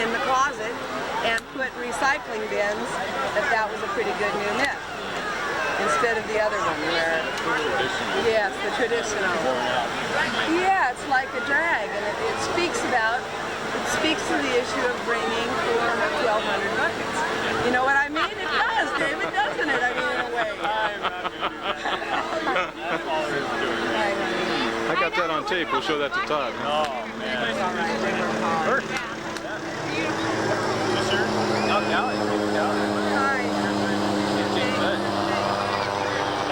in the closet and put recycling bins, that was a pretty good new myth. Instead of the other one where, yes, the traditional. Yeah, it's like a drag, and it speaks to the issue of bringing 400, 1,200 buckets. You know what I mean? It does, David, doesn't it? I mean, in a way. I got that on tape. We'll show that to Todd. Oh, man. It's all right. Yes, sir. No, Callie. Hi.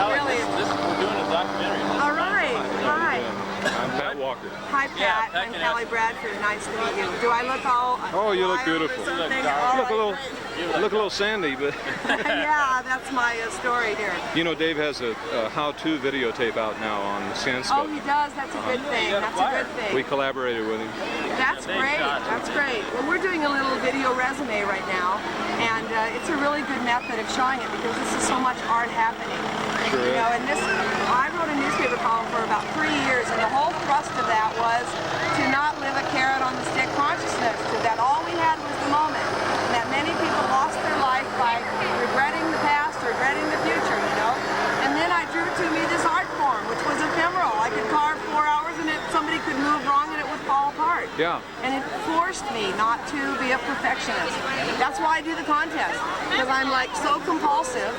We're doing a documentary. All right. Hi. I'm Pat Walker. Hi, Pat. I'm Callie Bradford. Nice to meet you. Do I look all? Oh, you look wild beautiful. or something? You look a little sandy, but yeah, that's my story here. you know, Dave has a how-to videotape out now on sand Oh, sculpting. he does. That's a good thing. That's a good thing. We collaborated with him. That's great. That's great. Well, we're doing a little video resume right now, and it's a really good method of showing it because this is so much art happening. Sure You is. know, and this, I wrote a newspaper column for about 3 years, and the whole thrust of that was to not live a carrot on the stick consciousness, to that all we had was the moment, and that many people lost their life by regretting the past or regretting the future, you know. And then I drew to me this art form, which was ephemeral. I could carve 4 hours, and somebody could move wrong, and it would fall apart. Yeah. And it forced me not to be a perfectionist. That's why I do the contest, because I'm like so compulsive.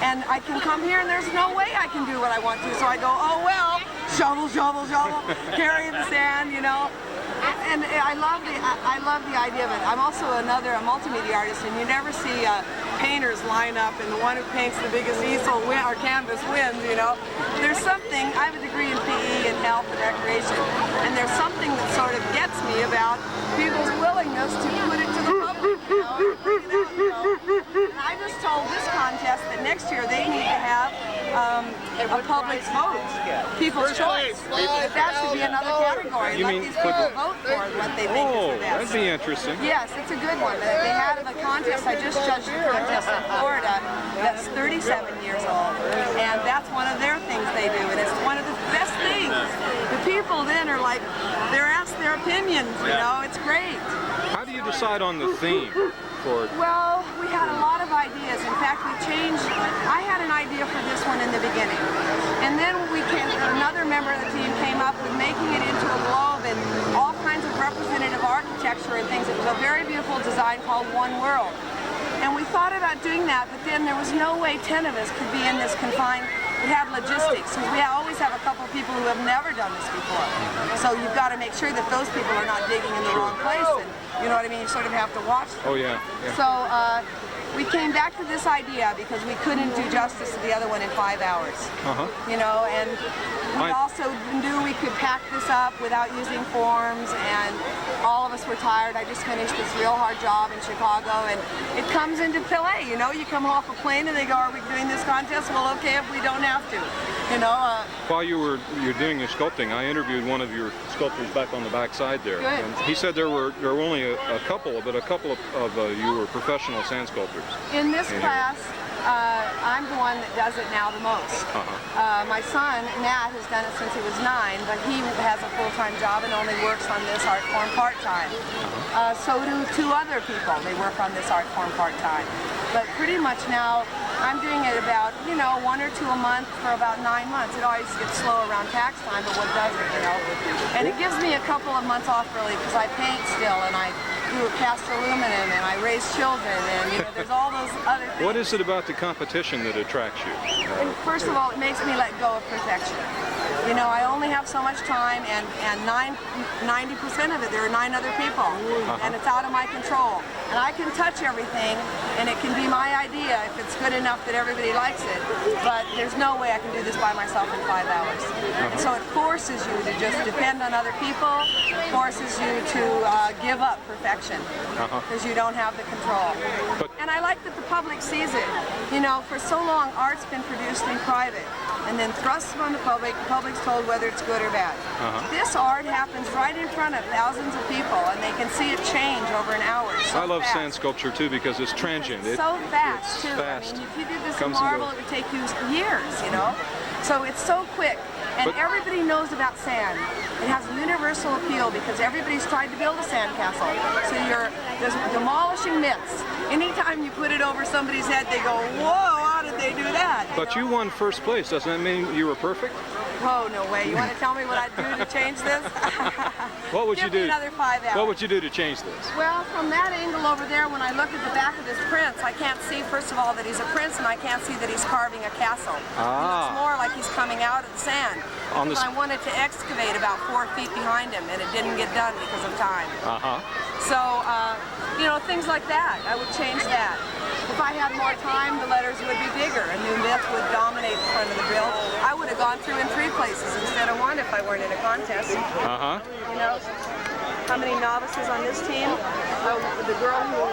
And I can come here and there's no way I can do what I want to. So I go, oh well, shovel, shovel, shovel, carry the sand, you know. And I love the idea of it. I'm also a multimedia artist, and you never see painters line up and the one who paints the biggest easel or canvas wins, you know. There's something, I have a degree in PE and health and recreation, and there's something that sort of gets me about people's willingness to put it to the public, you know, and bring it out, you know. And I just told this contest that next year they need to have a public vote, people's choice. That should be another category. You Let mean these for people the- vote for what they think Oh, is the best. that'd be interesting. Yes, it's a good one. They had a contest, I just judged a contest in Florida that's 37 years old, and that's one of their things they do, and it's one of the best things. The people then are like, they're asked their opinions, you know, it's great. How do you decide on the theme for it? Well, we had a lot of ideas. In fact, we changed. I had an idea for this one in the beginning. And then another member of the team came up with making it into a globe and all kinds of representative architecture and things. It was a very beautiful design called One World. And we thought about doing that, but then there was no way 10 of us could be in this confined. We have logistics, because we always have a couple of people who have never done this before. So you've got to make sure that those people are not digging in the wrong place, and you know what I mean? You sort of have to watch them. Oh yeah. So we came back to this idea because we couldn't do justice to the other one in 5 hours. You know, and we also knew we could pack this up without using forms, and all of us were tired. I just finished this real hard job in Chicago, and it comes into play, you know. You come off a plane and they go, are we doing this contest? Well, okay, if we don't have to, you know. While you're doing your sculpting, I interviewed one of your sculptors back on the back side there. Good. And he said there were only a couple, but a couple of you were professional sand sculptors. In this class, I'm the one that does it now the most. My son, Nat, has done it since he was 9, but he has a full-time job and only works on this art form part-time. So do 2 other people. They work on this art form part-time. But pretty much now, I'm doing it about, you know, 1 or 2 a month for about 9 months. It always gets slow around tax time, but what does it, you know? And it gives me a couple of months off, really, because I paint still, and I do cast aluminum, and I raise children, and, you know, there's all those other things. What is it about the competition that attracts you? First of all, it makes me let go of perfection. You know, I only have so much time, and 90% of it, there are 9 other people, and it's out of my control. And I can touch everything, and it can be my idea if it's good enough that everybody likes it, but there's no way I can do this by myself in 5 hours. And so it forces you to just depend on other people, forces you to give up perfection, because you don't have the control. And I like that the public sees it. You know, for so long, art's been produced in private, and then thrust on the public's told whether it's good or bad. This art happens right in front of thousands of people, and they can see it change over an hour. I love sand sculpture too because it's transient. It's so fast it's too. Fast. I mean, if you did this in marble, it would take you years, you know. So it's so quick. And everybody knows about sand. It has universal appeal because everybody's tried to build a sandcastle. So you're just demolishing myths. Anytime you put it over somebody's head, they go, whoa, how did they do that? But you won first place. Doesn't that mean you were perfect? Oh, no way. You want to tell me what I'd do to change this? What would Give you me do? another 5 hours. What would you do to change this? Well, from that angle over there, when I look at the back of this prince, I can't see, first of all, that he's a prince, and I can't see that he's carving a castle. It looks more like he's coming out of the sand. Because I wanted to excavate about 4 feet behind him, and it didn't get done because of time. So, you know, things like that. I would change that. If I had more time, the letters would be bigger. A new myth would dominate the front of the bill. I would have gone through in 3 places instead of 1 if I weren't in a contest. You know, how many novices on this team? The girl who,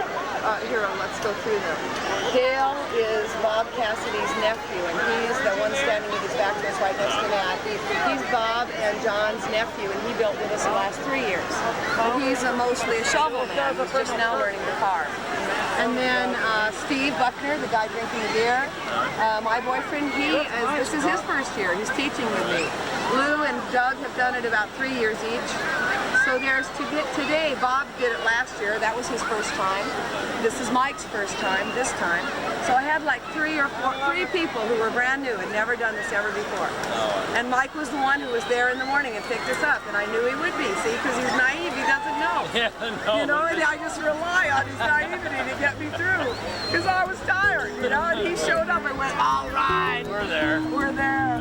here, let's go through them. Dale is Bob Cassidy's nephew, and he's the one standing with his back to us right next to Matt. He's Bob and John's nephew, and he built with us the last 3 years. But he's mostly a shovel man. He's just now learning to carve. And then Steve Buckner, the guy drinking the beer, my boyfriend, this is his first year. He's teaching with me. Lou and Doug have done it about 3 years each. So there's today, Bob did it last year. That was his first time. This is Mike's first time, this time. So I had like 3 people who were brand new and never done this ever before. And Mike was the one who was there in the morning and picked us up. And I knew he would be, see, because he's naive, he doesn't know. You know, and I just rely on his naivety to get me through. Because I was tired, you know, and he showed up and went, all right. We're there. We're there.